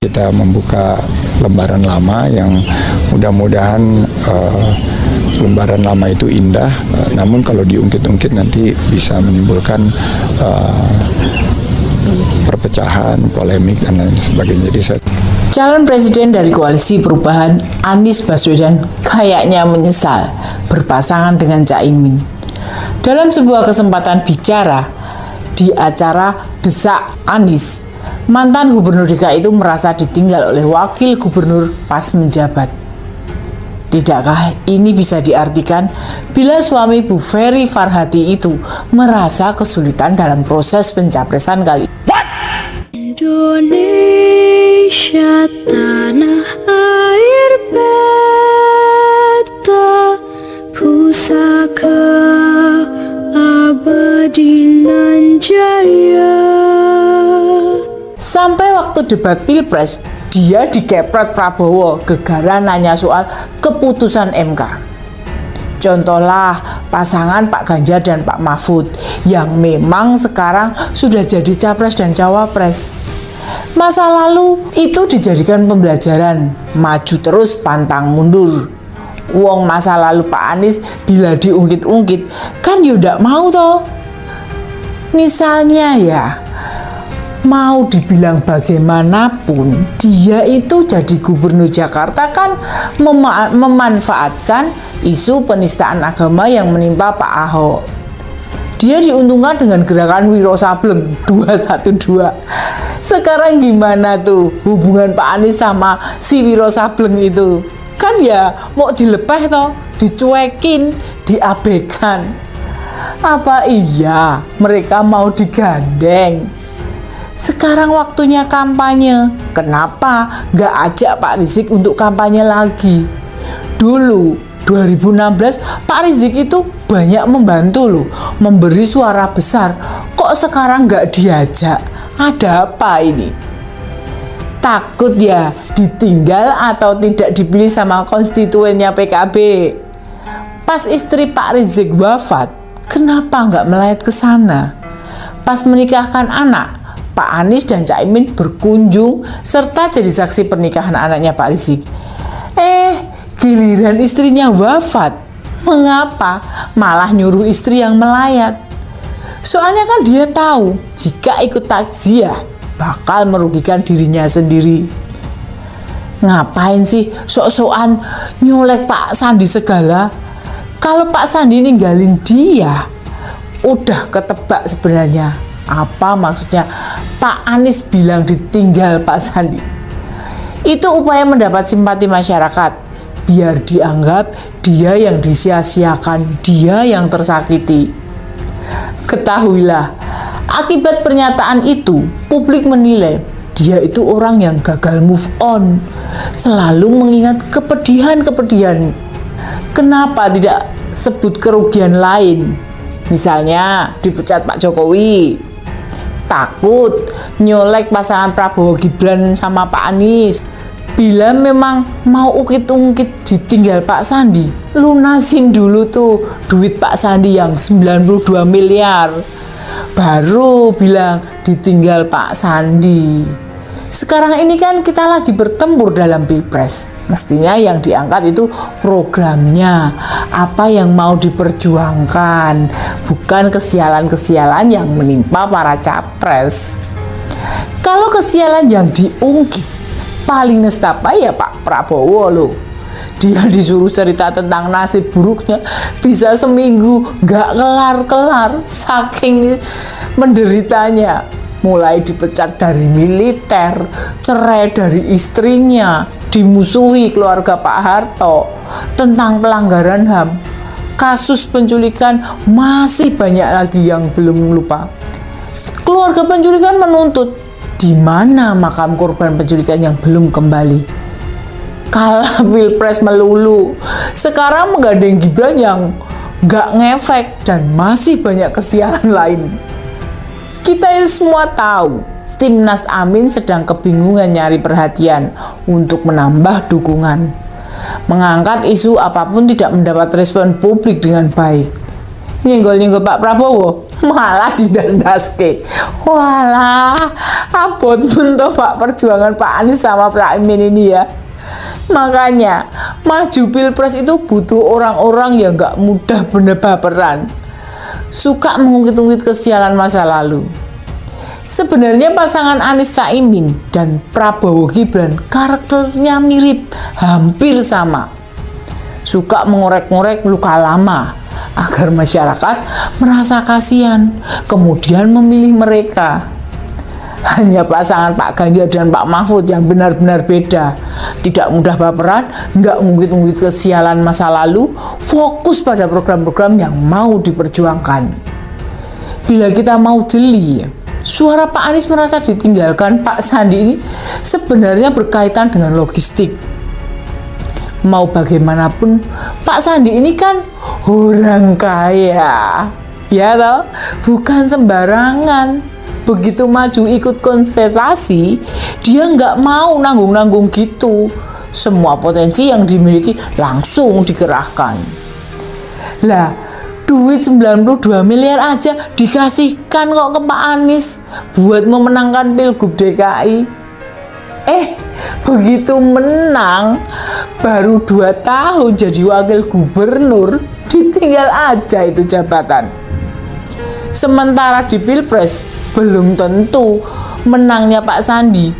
Kita membuka lembaran lama yang mudah-mudahan lembaran lama itu indah, namun kalau diungkit-ungkit nanti bisa menimbulkan perpecahan, polemik, dan lain sebagainya. Jadi Calon Presiden dari Koalisi Perubahan Anies Baswedan kayaknya menyesal berpasangan dengan Caimin. Dalam sebuah kesempatan bicara di acara Desak Anies, mantan Gubernur DKI itu merasa ditinggal oleh wakil gubernur pas menjabat. Tidakkah ini bisa diartikan bila suami Bu Ferry Farhati itu merasa kesulitan dalam proses pencapresan kali ini? Indonesia tanah air beta pusaka abadi nan jaya. Sampai waktu debat Pilpres, dia dikepret Prabowo gegara nanya soal keputusan MK. Contohlah pasangan Pak Ganjar dan Pak Mahfud yang memang sekarang sudah jadi capres dan cawapres. Masa lalu itu dijadikan pembelajaran, maju terus pantang mundur. Wong masa lalu Pak Anies bila diungkit-ungkit kan yudak mau toh. Misalnya ya, mau dibilang bagaimanapun, dia itu jadi gubernur Jakarta kan memanfaatkan isu penistaan agama yang menimpa Pak Ahok. Dia diuntungkan dengan gerakan Wiro Sableng 212. Sekarang gimana tuh hubungan Pak Anies sama si Wiro Sableng itu? Kan ya mau dilepeh toh, dicuekin, diabaikan. Apa iya mereka mau digandeng? Sekarang waktunya kampanye, kenapa nggak ajak Pak Rizik untuk kampanye lagi? Dulu 2016 Pak Rizik itu banyak membantu loh, memberi suara besar. Kok sekarang nggak diajak? Ada apa ini? Takut ya ditinggal atau tidak dipilih sama konstituennya PKB? Pas istri Pak Rizik wafat, kenapa nggak melayat ke sana? Pas menikahkan anak, Pak Anies dan Caimin berkunjung serta jadi saksi pernikahan anaknya Pak Rizik. Giliran istrinya wafat, mengapa malah nyuruh istri yang melayat? Soalnya kan dia tahu jika ikut takziah bakal merugikan dirinya sendiri. Ngapain sih sok-sokan nyolek Pak Sandi segala? Kalau Pak Sandi ninggalin dia, udah ketebak sebenarnya. Apa maksudnya Pak Anies bilang ditinggal Pak Sandi? Itu upaya mendapat simpati masyarakat, biar dianggap dia yang disia-siakan, dia yang tersakiti. Ketahuilah, akibat pernyataan itu, publik menilai dia itu orang yang gagal move on, selalu mengingat kepedihan-kepedihan. Kenapa tidak sebut kerugian lain? Misalnya dipecat Pak Jokowi, takut nyolek pasangan Prabowo Gibran sama Pak Anies. Bila memang mau ungkit-ungkit ditinggal Pak Sandi, lunasin dulu tuh duit Pak Sandi yang 92 miliar. Baru bilang ditinggal Pak Sandi. Sekarang ini kan kita lagi bertempur dalam Pilpres. Mestinya yang diangkat itu programnya, apa yang mau diperjuangkan, bukan kesialan-kesialan yang menimpa para capres. Kalau kesialan yang diungkit, paling nestapa ya Pak Prabowo loh. Dia disuruh cerita tentang nasib buruknya bisa seminggu gak kelar-kelar saking menderitanya. Mulai dipecat dari militer, cerai dari istrinya, dimusuhi keluarga Pak Harto, tentang pelanggaran HAM, kasus penculikan masih banyak lagi yang belum lupa. Keluarga penculikan menuntut, di mana makam korban penculikan yang belum kembali? Kalah Pilpres melulu, sekarang menggandeng Gibran yang gak ngefek dan masih banyak kesialan lain. Kita semua tahu Timnas Amin sedang kebingungan nyari perhatian untuk menambah dukungan. Mengangkat isu apapun tidak mendapat respon publik dengan baik. Nyenggol-nyenggol Pak Prabowo, malah didas-daske. Walah, abot pun toh Pak perjuangan Pak Anies sama Pak Imin ini ya. Makanya maju pilpres itu butuh orang-orang yang gak mudah baperan, suka mengungkit-ungkit kesialan masa lalu. Sebenarnya pasangan Anies Caimin dan Prabowo Gibran karakternya mirip, hampir sama. Suka mengorek-ngorek luka lama agar masyarakat merasa kasihan, kemudian memilih mereka. Hanya pasangan Pak Ganjar dan Pak Mahfud yang benar-benar beda. Tidak mudah baperan, nggak ngungkit-ngungkit kesialan masa lalu, fokus pada program-program yang mau diperjuangkan. Bila kita mau jeli, suara Pak Anies merasa ditinggalkan Pak Sandi ini sebenarnya berkaitan dengan logistik. Mau bagaimanapun, Pak Sandi ini kan orang kaya, ya toh, bukan sembarangan. Begitu maju ikut kontestasi, dia nggak mau nanggung-nanggung gitu. Semua potensi yang dimiliki langsung dikerahkan. Lah, duit 92 miliar aja dikasihkan kok ke Pak Anies buat memenangkan Pilgub DKI. Begitu menang, baru 2 tahun jadi wakil gubernur, ditinggal aja itu jabatan. Sementara di Pilpres, belum tentu menangnya Pak Sandi,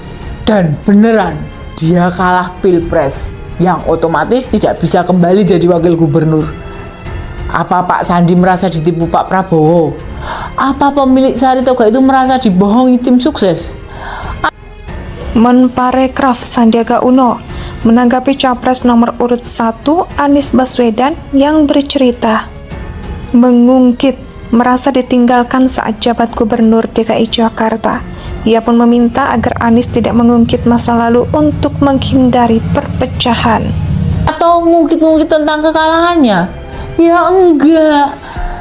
dan beneran dia kalah Pilpres, yang otomatis tidak bisa kembali jadi wakil gubernur. Apa Pak Sandi merasa ditipu Pak Prabowo? Apa pemilik Sari Toga itu merasa dibohongi tim sukses? Menparekraf Sandiaga Uno menanggapi Capres nomor urut 1 Anies Baswedan yang bercerita mengungkit merasa ditinggalkan saat jabat gubernur DKI Jakarta. Ia pun meminta agar Anies tidak mengungkit masa lalu untuk menghindari perpecahan. Atau ngungkit-ngungkit tentang kekalahannya? Ya enggak.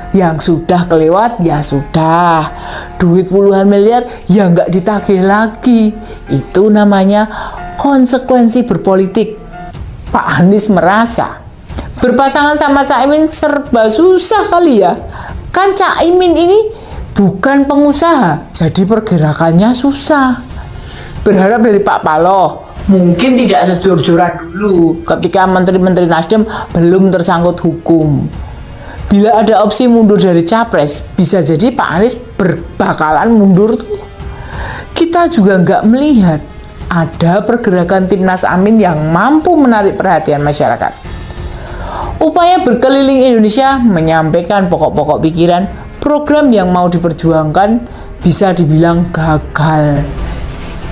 Yang sudah kelewat ya sudah. Duit puluhan miliar ya enggak ditagih lagi. Itu namanya konsekuensi berpolitik. Pak Anies merasa berpasangan sama Caimin serba susah kali ya. Kan Caimin ini bukan pengusaha, jadi pergerakannya susah. Berharap dari Pak Paloh, mungkin tidak sejor-joran dulu ketika menteri-menteri Nasdem belum tersangkut hukum. Bila ada opsi mundur dari Capres, bisa jadi Pak Anies bakalan mundur tuh. Kita juga nggak melihat ada pergerakan Timnas Amin yang mampu menarik perhatian masyarakat. Upaya berkeliling Indonesia menyampaikan pokok-pokok pikiran, program yang mau diperjuangkan bisa dibilang gagal.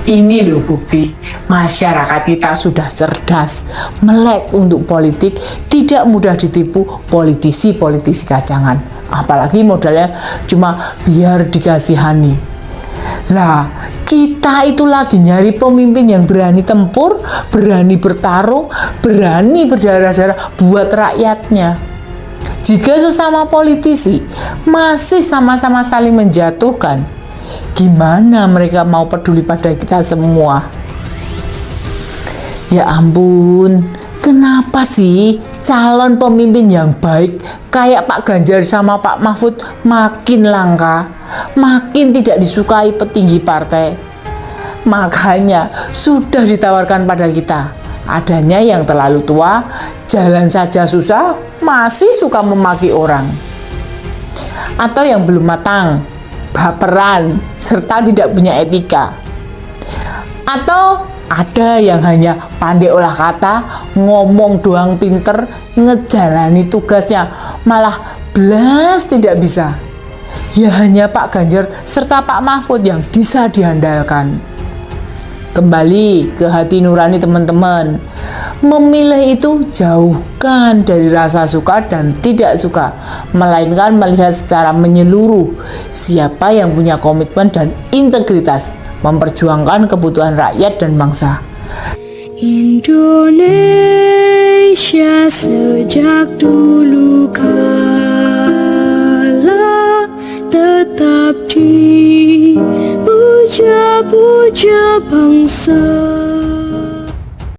Ini loh bukti masyarakat kita sudah cerdas, melek untuk politik, tidak mudah ditipu politisi-politisi kacangan. Apalagi modalnya cuma biar dikasihani. Lah, kita itu lagi nyari pemimpin yang berani tempur, berani bertarung, berani berdarah-darah buat rakyatnya. Jika sesama politisi masih sama-sama saling menjatuhkan, gimana mereka mau peduli pada kita semua? Ya ampun, kenapa sih calon pemimpin yang baik kayak Pak Ganjar sama Pak Mahfud makin langka, makin tidak disukai petinggi partai? Makanya sudah ditawarkan pada kita, adanya yang terlalu tua, jalan saja susah, masih suka memaki orang. Atau yang belum matang, baperan, serta tidak punya etika. Atau ada yang hanya pandai olah kata, ngomong doang pinter, ngejalani tugasnya malah belas tidak bisa. Ya hanya Pak Ganjar serta Pak Mahfud yang bisa diandalkan. Kembali ke hati nurani teman-teman. Memilih itu jauhkan dari rasa suka dan tidak suka, melainkan melihat secara menyeluruh siapa yang punya komitmen dan integritas memperjuangkan kebutuhan rakyat dan bangsa. Indonesia sejak dulu kala tetap dipuja-puja bangsa.